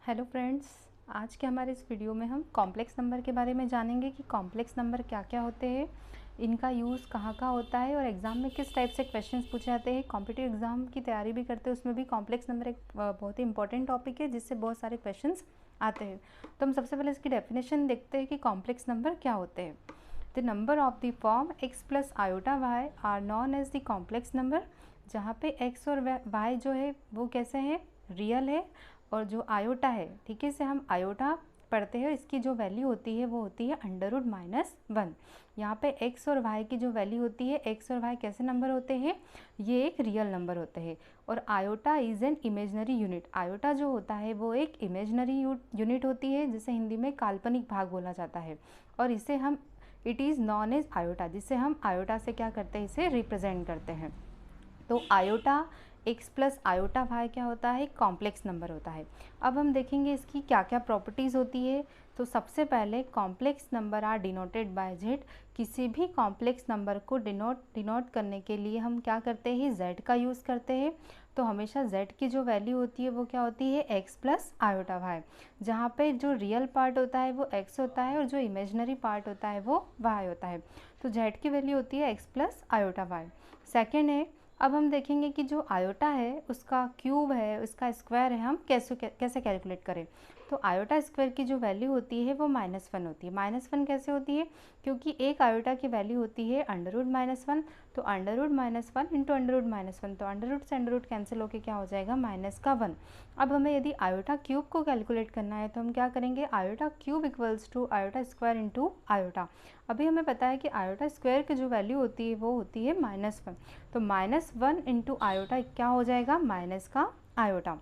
Hello friends, आज के हमारे इस वीडियो में हम कॉम्प्लेक्स नंबर के बारे में जानेंगे कि कॉम्प्लेक्स नंबर क्या क्या होते हैं, इनका यूज़ कहाँ कहाँ होता है और एग्ज़ाम में किस टाइप से क्वेश्चंस पूछे जाते हैं। कॉम्पिटिटिव एग्ज़ाम की तैयारी भी करते हैं, उसमें भी कॉम्प्लेक्स नंबर एक बहुत ही इंपॉर्टेंट टॉपिक है जिससे बहुत सारे क्वेश्चंस आते हैं। तो हम सबसे पहले इसकी डेफिनेशन देखते हैं कि कॉम्प्लेक्स नंबर क्या होते हैं। The number of the form x plus iota y are known as the complex number, जहाँ पे x और y जो है वो कैसे हैं, रियल है, और जो आयोटा है, ठीक है, इसे हम आयोटा पढ़ते हैं, इसकी जो वैल्यू होती है वो होती है √-1। यहाँ पे x और y की जो वैल्यू होती है, x और y कैसे नंबर होते हैं, ये एक रियल नंबर होते हैं। और iota is an imaginary unit, iota जो होता है वो एक इमेजनरी यूनिट होती है, जिसे हिंदी में काल्पनिक भाग बोला जाता है। और इसे हम it is known as iota, जिसे हम आयोटा से क्या करते हैं, इसे रिप्रेजेंट करते हैं। तो iota x plus iota y क्या होता है, कॉम्प्लेक्स नंबर होता है। अब हम देखेंगे इसकी क्या क्या प्रॉपर्टीज़ होती है। तो सबसे पहले complex number are denoted by z, किसी भी कॉम्प्लेक्स नंबर को डिनोट करने के लिए हम क्या करते हैं, z का यूज़ करते हैं। तो हमेशा z की जो वैल्यू होती है वो क्या होती है, x प्लस आयोटा वाई, जहाँ पे जो रियल पार्ट होता है वो x होता है और जो इमेजनरी पार्ट होता है वो y होता है। तो z की वैल्यू होती है x plus iota y. Second है, अब हम देखेंगे कि जो आयोटा है उसका क्यूब है, उसका स्क्वायर है, हम कैसे कैलकुलेट करें। तो आयोटा स्क्वायर की जो वैल्यू होती है वो -1 होती है। -1 कैसे होती है, क्योंकि एक आयोटा की वैल्यू होती है √-1, तो √-1 इंटू √-1, तो अंडर रूट से अंडर रूट कैंसिल होकर क्या हो जाएगा, -1। अब हमें यदि आयोटा क्यूब को कैलकुलेट करना है तो हम क्या करेंगे, iota cube equals to iota square into iota. अभी हमें पता है कि आयोटा स्क्वायर की जो वैल्यू होती है वो होती है -1, तो -1 इंटू आयोटा क्या हो जाएगा, माइनस का आयोटा।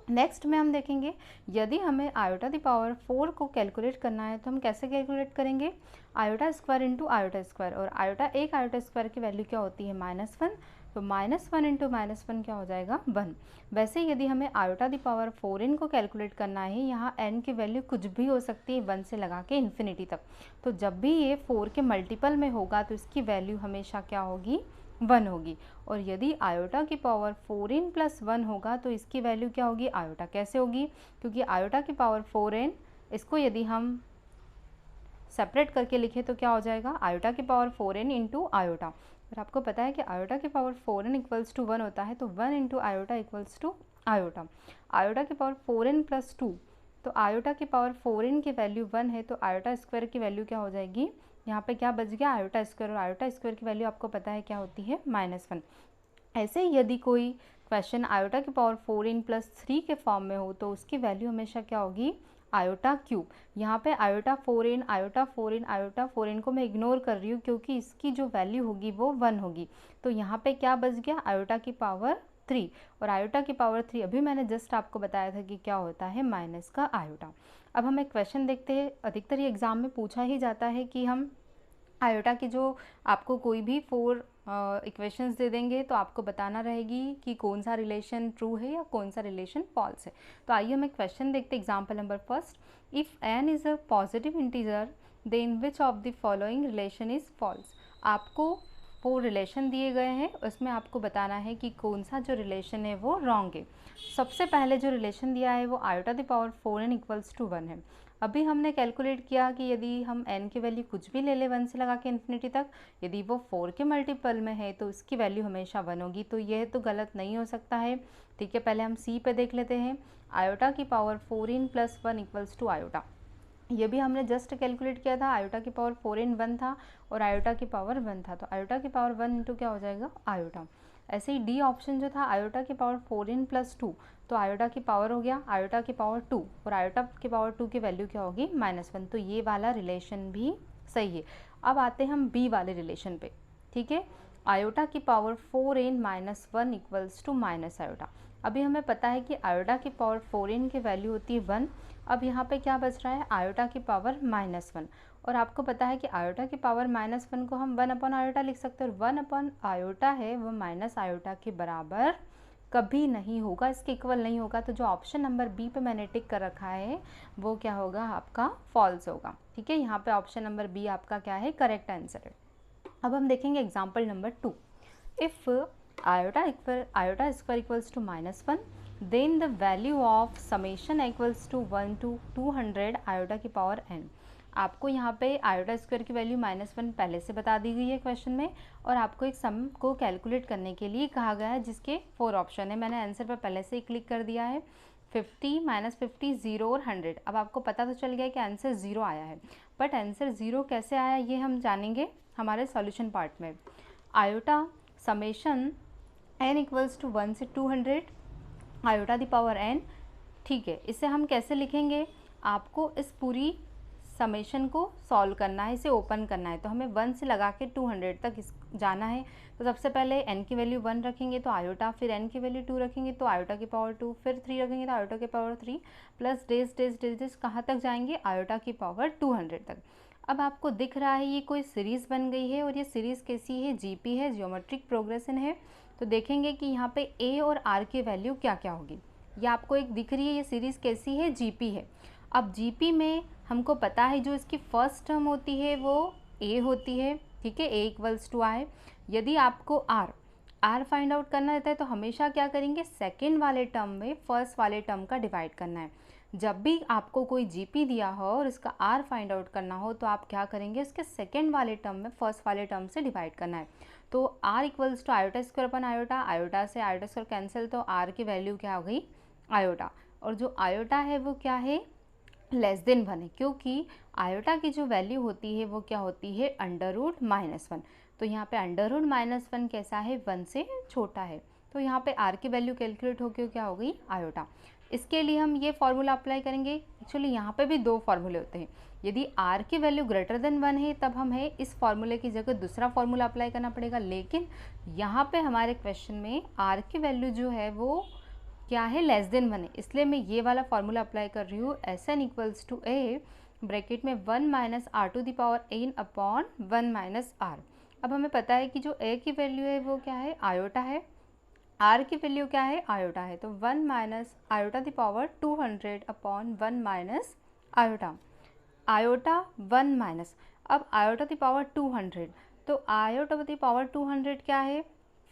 नेक्स्ट में हम देखेंगे, यदि हमें आयोटा द पावर 4 को कैलकुलेट करना है तो हम कैसे कैलकुलेट करेंगे, iota square into iota square, और एक आयोटा स्क्वायर की वैल्यू क्या होती है, -1, तो -1 इंटू -1 क्या हो जाएगा, 1। वैसे यदि हमें आयोटा द पावर 4n को कैलकुलेट करना है, यहाँ n की वैल्यू कुछ भी हो सकती है 1 से लगा के इन्फिनिटी तक, तो जब भी ये 4 के मल्टीपल में होगा तो इसकी वैल्यू हमेशा क्या होगी, 1 होगी। और यदि आयोटा की पावर 4n प्लस 1 होगा तो इसकी वैल्यू क्या होगी, आयोटा कैसे होगी, क्योंकि आयोटा की पावर 4n, इसको यदि हम सेपरेट करके लिखे तो क्या हो जाएगा, आयोटा की पावर 4n इंटू आयोटा। और आपको पता है कि आयोटा की पावर 4n इक्वल्स टू 1 होता है, तो 1 into iota equals to iota. Iota की पावर 4n प्लस 2, तो आयोटा की पावर 4n की वैल्यू 1 है, तो आयोटा स्क्वायर की वैल्यू क्या हो जाएगी, यहाँ पे क्या बच गया, आयोटा स्क्वायर, और आयोटा स्क्वायर की वैल्यू आपको पता है क्या होती है, -1। ऐसे ही यदि कोई क्वेश्चन आयोटा की पावर 4n प्लस 3 के फॉर्म में हो तो उसकी वैल्यू हमेशा क्या होगी, आयोटा क्यूब। यहाँ पे iota 4n iota 4n iota 4n को मैं इग्नोर कर रही हूँ क्योंकि इसकी जो वैल्यू होगी वो 1 होगी, तो यहाँ पे क्या बच गया, आयोटा की पावर 3, और आयोटा की पावर 3 अभी मैंने जस्ट आपको बताया था कि क्या होता है, माइनस का आयोटा। अब हम एक क्वेश्चन देखते हैं, अधिकतर ये एग्जाम में पूछा ही जाता है कि हम आयोटा की जो आपको कोई भी 4 इक्वेशंस दे देंगे तो आपको बताना रहेगी कि कौन सा रिलेशन ट्रू है या कौन सा रिलेशन फॉल्स है। तो आइए हम एक क्वेश्चन देखते हैं। Example number first, if n is a positive integer then which of the following relation is false. आपको 4 रिलेशन दिए गए हैं, उसमें आपको बताना है कि कौन सा जो रिलेशन है वो रॉन्ग है। सबसे पहले जो रिलेशन दिया है वो iota the power 4n equals to 1 है। अभी हमने कैलकुलेट किया कि यदि हम n की वैल्यू कुछ भी ले लें 1 से लगा के इन्फिनिटी तक, यदि वो 4 के मल्टीपल में है तो इसकी वैल्यू हमेशा 1 होगी, तो यह तो गलत नहीं हो सकता है। ठीक है, पहले हम c पे देख लेते हैं, आयोटा की power 4n plus 1 equals to iota. ये भी हमने जस्ट कैलकुलेट किया था, आयोटा की पावर 4n 1 था और आयोटा की पावर 1 था, तो आयोटा की पावर 1 इंटू क्या हो जाएगा, आयोटा। ऐसे ही डी ऑप्शन जो था, आयोटा की पावर 4n प्लस 2, तो आयोटा की पावर हो गया आयोटा की पावर 2, और आयोटा की पावर 2 की वैल्यू क्या होगी, -1, तो ये वाला रिलेशन भी सही है। अब आते हैं हम बी वाले रिलेशन पे। ठीक है, आयोटा की power 4n minus 1 equals to minus iota. अभी हमें पता है कि आयोटा की पावर 4n की वैल्यू होती है 1। अब यहाँ पे क्या बच रहा है, आयोटा की पावर -1, और आपको पता है कि आयोटा की पावर -1 को हम 1 अपॉन आयोटा लिख सकते हैं, और 1 अपॉन आयोटा है वो माइनस आयोटा के बराबर कभी नहीं होगा, इसके इक्वल नहीं होगा। तो जो ऑप्शन नंबर बी पे मैंने टिक कर रखा है वो क्या होगा, आपका फॉल्स होगा। ठीक है, यहाँ पे ऑप्शन नंबर बी आपका क्या है, करेक्ट आंसर है। अब हम देखेंगे example number 2, if iota square equals to -1 then the value of summation equals to 1 to 200 iota की पावर n। आपको यहाँ पे आयोटा स्क्वायर की वैल्यू -1 पहले से बता दी गई है क्वेश्चन में, और आपको एक सम को कैलकुलेट करने के लिए कहा गया है जिसके 4 ऑप्शन है। मैंने आंसर पर पहले से ही क्लिक कर दिया है, 50, -50, 0 और 100। अब आपको पता तो चल गया है कि आंसर 0 आया है, बट आंसर 0 कैसे आया ये हम जानेंगे हमारे सॉल्यूशन पार्ट में। Iota summation n equals to 1 से 200 आयोटा दी पावर n, ठीक है। इसे हम कैसे लिखेंगे, आपको इस पूरी समेशन को सॉल्व करना है, इसे ओपन करना है, तो हमें 1 से लगा के 200 तक जाना है। तो सबसे पहले n की वैल्यू 1 रखेंगे तो आयोटा, फिर n की वैल्यू 2 रखेंगे तो आयोटा की पावर 2, फिर 3 रखेंगे तो आयोटा की power 3, plus days days days days कहाँ तक जाएंगे, आयोटा की पावर 200 तक। अब आपको दिख रहा है ये कोई सीरीज़ बन गई है, और ये सीरीज़ कैसी है, जीपी है, जियोमेट्रिक प्रोग्रेशन है। तो देखेंगे कि यहाँ पे a और r की वैल्यू क्या क्या होगी। ये आपको एक दिख रही है, ये सीरीज़ कैसी है, जीपी है। अब जीपी में हमको पता है जो इसकी फर्स्ट टर्म होती है वो a होती है, ठीक है, a इक्वल्स टू i। यदि आपको r फाइंड आउट करना रहता है तो हमेशा क्या करेंगे, सेकेंड वाले टर्म में फर्स्ट वाले टर्म का डिवाइड करना है। जब भी आपको कोई जीपी दिया हो और इसका r फाइंड आउट करना हो तो आप क्या करेंगे, उसके सेकेंड वाले टर्म में फर्स्ट वाले टर्म से डिवाइड करना है। तो r equals to iota square upon iota, iota से आयोटा स्क्वायर कैंसिल, तो r की वैल्यू क्या हो गई, आयोटा। और जो आयोटा है वो क्या है, <<1 है, क्योंकि आयोटा की जो वैल्यू होती है वो क्या होती है, √-1। तो यहाँ पे √-1 कैसा है, 1 से छोटा है। तो यहाँ पे r की वैल्यू कैलकुलेट होकर क्या हो गई, आयोटा। इसके लिए हम ये फार्मूला अप्लाई करेंगे। एक्चुअली यहाँ पे भी 2 फार्मूले होते हैं। यदि r की वैल्यू >1 है तब हमें इस फार्मूले की जगह दूसरा फार्मूला अप्लाई करना पड़ेगा, लेकिन यहाँ पे हमारे क्वेश्चन में r की वैल्यू जो है वो क्या है, <<1 है, इसलिए मैं ये वाला फार्मूला अप्लाई कर रही हूँ। Sn equals to a bracket में 1 - r⁴n अपॉन 1 - r। अब हमें पता है कि जो a की वैल्यू है वो क्या है, आयोटा है, r की वैल्यू क्या है, आयोटा है। तो 1 - r⁴200 अपॉन 1 - आयोटा, आयोटा 1 - अब आयोटा दी पावर 200, तो आयोटा दी पावर 200 क्या है,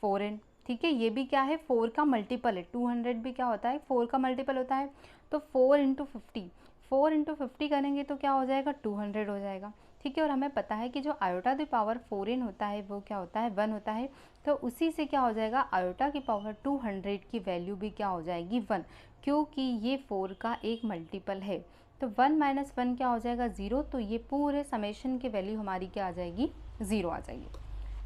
4n, ठीक है। ये भी क्या है, 4 का मल्टीपल है, 200 भी क्या होता है, 4 का मल्टीपल होता है। तो 4 × 50, 4 × 50 करेंगे तो क्या हो जाएगा, 200 हो जाएगा, ठीक है। और हमें पता है कि जो आयोटा दी पावर 4n होता है वो क्या होता है, 1 होता है। तो उसी से क्या हो जाएगा, आयोटा की पावर 200 की वैल्यू भी क्या हो जाएगी, 1, क्योंकि ये 4 का एक मल्टीपल है। तो 1 - 1 क्या हो जाएगा, 0। तो ये पूरे समेशन की वैल्यू हमारी क्या आ जाएगी, 0 आ जाएगी।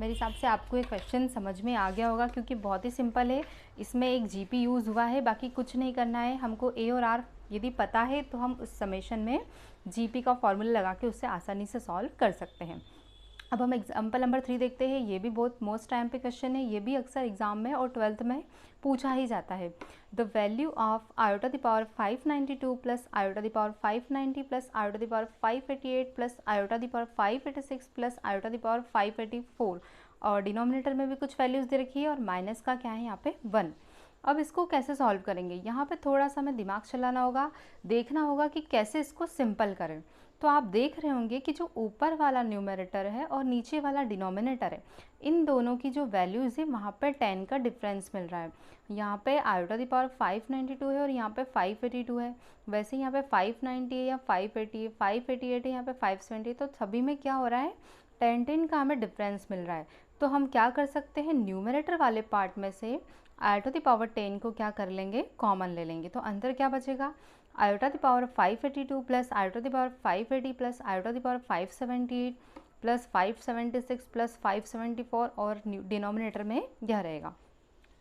मेरे हिसाब से आपको ये क्वेश्चन समझ में आ गया होगा, क्योंकि बहुत ही सिंपल है। इसमें एक जीपी यूज़ हुआ है, बाकी कुछ नहीं करना है। हमको ए और आर यदि पता है तो हम उस समेशन में जीपी का फॉर्मूला लगा के उससे आसानी से सॉल्व कर सकते हैं। अब हम एग्जाम्पल नंबर 3 देखते हैं। ये भी बहुत मोस्ट टाइम पे क्वेश्चन है, ये भी अक्सर एग्जाम में और 12th में पूछा ही जाता है। The value of iota the power 592 plus iota the power 590 plus iota the power 588 plus iota the power 586 plus iota the power 584, और डिनोमिनेटर में भी कुछ वैल्यूज़ दे रखी है, और माइनस का क्या है यहाँ पे 1। अब इसको कैसे सॉल्व करेंगे, यहाँ पे थोड़ा सा हमें दिमाग चलाना होगा, देखना होगा कि कैसे इसको सिंपल करें। तो आप देख रहे होंगे कि जो ऊपर वाला न्यूमरेटर है और नीचे वाला डिनोमिनेटर है, इन दोनों की जो वैल्यूज़ है वहाँ पे 10 का डिफरेंस मिल रहा है। यहाँ पे आयोटा दी पावर 592 है और यहाँ पे 582 है। वैसे यहाँ पे 590 है या 580 है, 588 है, यहाँ पे 570 है। तो सभी में क्या हो रहा है, 10 का हमें डिफरेंस मिल रहा है। तो हम क्या कर सकते हैं, न्यूमरेटर वाले पार्ट में से आयोटा दी पावर 10 को क्या कर लेंगे, कॉमन ले लेंगे। तो अंदर क्या बचेगा, iota the power 582 plus iota the power 580 plus iota the power 578 plus 576 plus 574, और डिनोमिनेटर में यह रहेगा।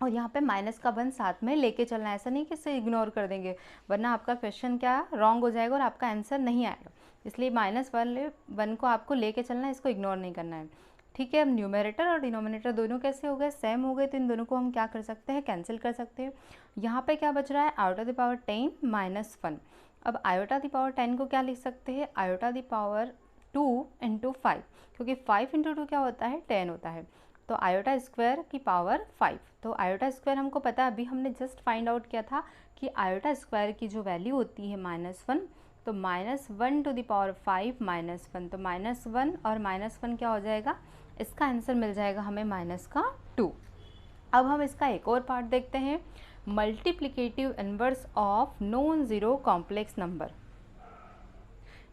और यहाँ पे माइनस का 1 साथ में लेके चलना है, ऐसा नहीं कि इसे इग्नोर कर देंगे, वरना आपका क्वेश्चन क्या रॉन्ग हो जाएगा और आपका आंसर नहीं आएगा। इसलिए -1 को आपको लेके चलना है, इसको इग्नोर नहीं करना है, ठीक है। अब न्यूमरेटर और डिनोमिनेटर दोनों कैसे हो गए, सेम हो गए। तो इन दोनों को हम क्या कर सकते हैं, कैंसिल कर सकते हैं। यहाँ पे क्या बच रहा है, आयोटा द पावर 10 - 1। अब आयोटा द पावर 10 को क्या लिख सकते हैं, आयोटा द पावर 2 × 5, क्योंकि 5 × 2 क्या होता है, 10 होता है। तो आयोटा स्क्वायर की पावर 5। तो आयोटा स्क्वायर हमको पता है, अभी हमने जस्ट फाइंड आउट किया था कि आयोटा स्क्वायर की जो वैल्यू होती है -1, तो -1 × 5 -1, तो -1 और -1 क्या हो जाएगा, इसका आंसर मिल जाएगा हमें -2। अब हम इसका एक और पार्ट देखते हैं। Multiplicative inverse of non zero complex number,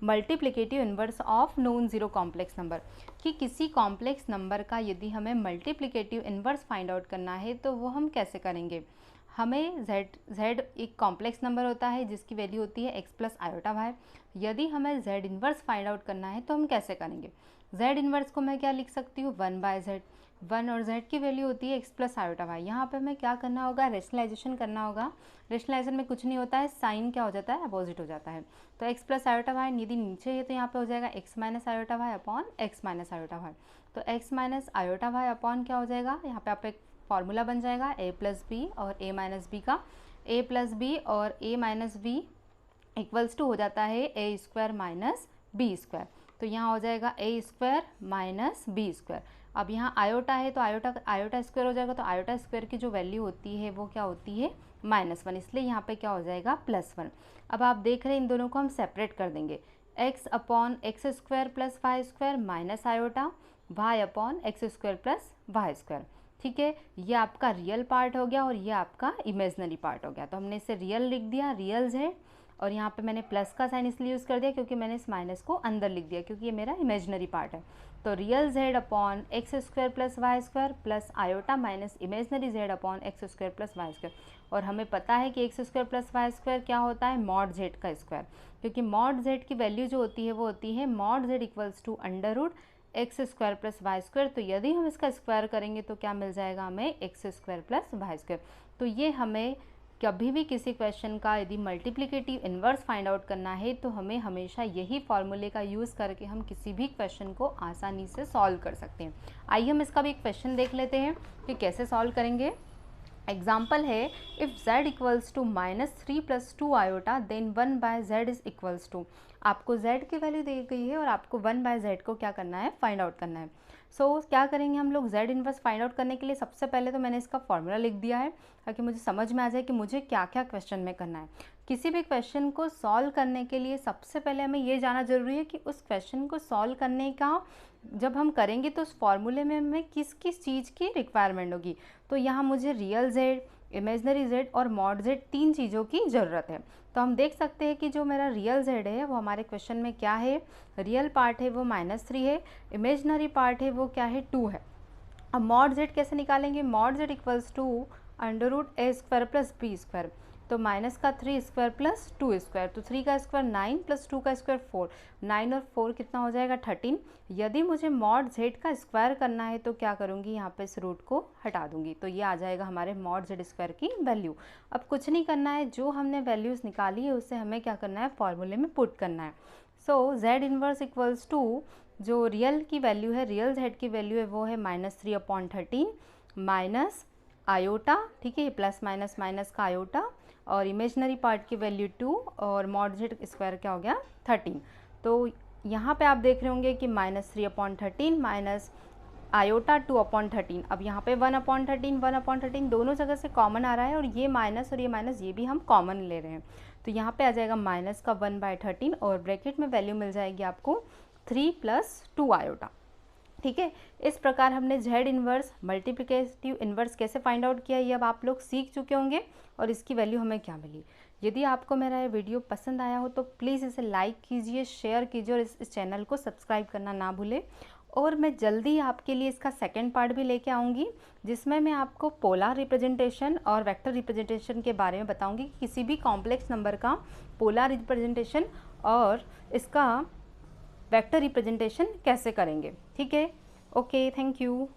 multiplicative inverse of non zero complex number, कि किसी कॉम्प्लेक्स नंबर का यदि हमें मल्टीप्लिकेटिव इन्वर्स फाइंड आउट करना है तो वो हम कैसे करेंगे। हमें z एक कॉम्प्लेक्स नंबर होता है जिसकी वैल्यू होती है x प्लस आयोटा वाई। यदि हमें z इन्वर्स फाइंड आउट करना है तो हम कैसे करेंगे। z इन्वर्स को मैं क्या लिख सकती हूँ, 1/z, 1 और z की वैल्यू होती है x प्लस आयोटा वाई। यहाँ पे हमें क्या करना होगा, रेशनलाइजेशन करना होगा। रेशनलाइजेशन में कुछ नहीं होता है, साइन क्या हो जाता है, अपोजिट हो जाता है। तो x प्लस आयोटा वाई यदि नीचे है तो यहाँ पे हो जाएगा x minus iota y upon x minus iota y. तो x minus iota y upon क्या हो जाएगा, यहाँ पे आप एक फॉर्मूला बन जाएगा a प्लस बी और a माइनस बी का। a प्लस बी और a minus b equals to हो जाता है a square minus b square. तो यहाँ हो जाएगा a square minus b square. अब यहाँ आयोटा है तो आयोटा स्क्वायर हो जाएगा, तो आयोटा स्क्वायर की जो वैल्यू होती है वो क्या होती है, -1, इसलिए यहाँ पे क्या हो जाएगा, +1। अब आप देख रहे हैं इन दोनों को हम सेपरेट कर देंगे, x upon x square plus y square minus iota y upon x square plus y square. ठीक है, ये आपका रियल पार्ट हो गया और ये आपका इमेजनरी पार्ट हो गया। तो हमने इसे रियल लिख दिया, रियल z, और यहाँ पे मैंने प्लस का साइन इसलिए यूज़ कर दिया क्योंकि मैंने इस माइनस को अंदर लिख दिया क्योंकि ये मेरा इमेजनरी पार्ट है। तो real z upon x square plus y square plus iota minus imaginary z upon x square plus y square. और हमें पता है कि x square plus y square क्या होता है, मॉड z का स्क्वायर, क्योंकि मॉड z की वैल्यू जो होती है वो होती है mod z equals to under root x square plus y square. तो यदि हम इसका स्क्वायर करेंगे तो क्या मिल जाएगा हमें, x square plus y square. तो ये हमें कभी भी किसी क्वेश्चन का यदि मल्टीप्लिकेटिव इन्वर्स फाइंड आउट करना है तो हमें हमेशा यही फॉर्मूले का यूज़ करके हम किसी भी क्वेश्चन को आसानी से सॉल्व कर सकते हैं। आइए हम इसका भी एक क्वेश्चन देख लेते हैं कि कैसे सॉल्व करेंगे। एग्जाम्पल है, if z equals to -3 + 2 iota then 1/z is equals to. आपको z की वैल्यू दी गई है और आपको 1/z को क्या करना है, फाइंड आउट करना है। सो क्या करेंगे हम लोग, z इन्वर्स फाइंड आउट करने के लिए सबसे पहले तो मैंने इसका फॉर्मूला लिख दिया है ताकि मुझे समझ में आ जाए कि मुझे क्या क्या क्वेश्चन में करना है। किसी भी क्वेश्चन को सॉल्व करने के लिए सबसे पहले हमें ये जानना जरूरी है कि उस क्वेश्चन को सॉल्व करने का जब हम करेंगे तो उस फॉर्मूले में हमें किस किस चीज़ की रिक्वायरमेंट होगी। तो यहाँ मुझे रियल z, इमेजनरी z और मॉड z, 3 चीज़ों की ज़रूरत है। तो हम देख सकते हैं कि जो मेरा रियल z है वो हमारे क्वेश्चन में क्या है, रियल पार्ट है वो -3 है, इमेजनरी पार्ट है वो क्या है, 2 है। अब मॉड z कैसे निकालेंगे, mod z equals to under root a square plus b square. तो माइनस का 3 स्क्वायर प्लस 2 स्क्वायर, तो 3 का स्क्वायर 9 प्लस 2 का स्क्वायर 4, 9 और 4 कितना हो जाएगा, 13। यदि मुझे मॉड z का स्क्वायर करना है तो क्या करूँगी, यहाँ पे इस रूट को हटा दूँगी, तो ये आ जाएगा हमारे मॉड z स्क्वायर की वैल्यू। अब कुछ नहीं करना है, जो हमने वैल्यूज़ निकाली है उससे हमें क्या करना है, फॉर्मूले में पुट करना है। सो z इन्वर्स इक्वल्स टू जो रियल की वैल्यू है, रियल z की वैल्यू है वो है -3/13 माइनस आयोटा, ठीक है, प्लस माइनस माइनस का आयोटा, और इमेजनरी पार्ट की वैल्यू 2 और मॉड z स्क्वायर क्या हो गया, 13। तो यहाँ पे आप देख रहे होंगे कि -3/13 माइनस आयोटा 2/13। अब यहाँ पे 1/13 1/13 दोनों जगह से कॉमन आ रहा है और ये माइनस और ये माइनस ये भी हम कॉमन ले रहे हैं। तो यहाँ पे आ जाएगा माइनस का 1/13 और ब्रैकेट में वैल्यू मिल जाएगी आपको 3 + 2 आयोटा। ठीक है, इस प्रकार हमने z इन्वर्स, मल्टीप्लिकेटिव इन्वर्स कैसे फाइंड आउट किया ये अब आप लोग सीख चुके होंगे और इसकी वैल्यू हमें क्या मिली। यदि आपको मेरा ये वीडियो पसंद आया हो तो प्लीज़ इसे लाइक कीजिए, शेयर कीजिए और इस चैनल को सब्सक्राइब करना ना भूलें। और मैं जल्दी आपके लिए इसका सेकंड पार्ट भी लेके आऊँगी जिसमें मैं आपको पोलर रिप्रेजेंटेशन और वेक्टर रिप्रेजेंटेशन के बारे में बताऊँगी कि किसी भी कॉम्प्लेक्स नंबर का पोलर रिप्रेजेंटेशन और इसका वेक्टर रिप्रेजेंटेशन कैसे करेंगे। ठीक है, ओके, थैंक यू।